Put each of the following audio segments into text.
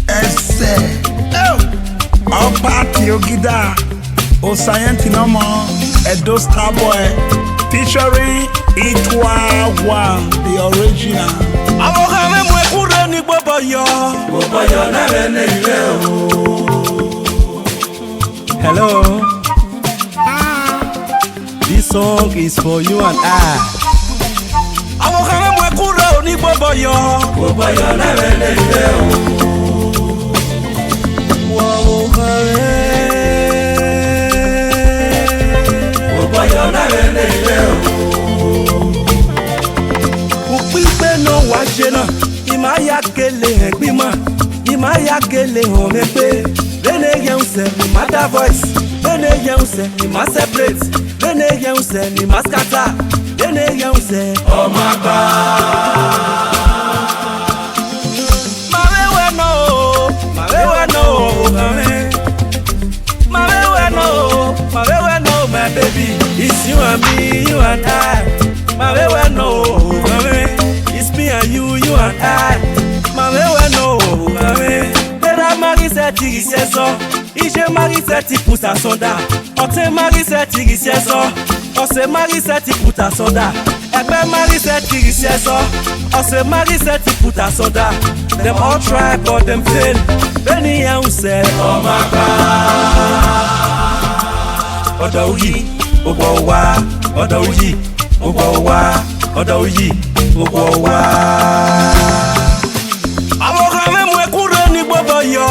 Ese Party Ogida Osayantin N'omo Edo Starboy featuring Itua, the original. Awokame mwe kure ni boboyo na ne ile o. Hello. This song is for you and I. Awokame mwe kure ni boboyo na ne ile o. Upipe no wajena, imaya kele hegbima, imaya kele homepe. Rene yense, imada voice. Rene yense, ima separate. Rene yense, ima scatter. Rene yense, oh my God. Marewe no, my baby. It's you and me, you and I. Marewe no, it's me and you and I. Marewe no, Tera mari se tiri seso. Ije mari se ti puta sonda. Ote mari se tiri seso. Ose mari se ti puta sonda. Ebe mari se tiri seso. Ose mari se ti puta sonda. Them all try but them fail. Benny and say, oh my God. Odoyi, Ogowa, Odoyi, Ogowa, Odoyi, Ogowa. Awokame mwe kure ni boboyo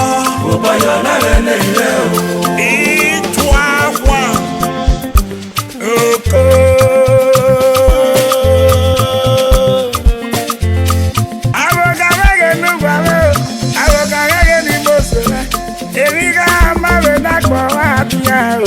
na ne ile o. Itua, oko. Awokame ni bosora. Eriga mawe na kwa atia o.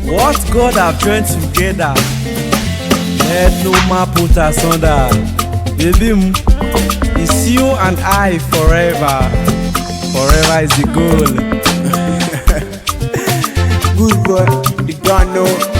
What God have joined together, let no man put asunder. Baby, it's you and I forever. Forever is the goal. Good boy, you don't know.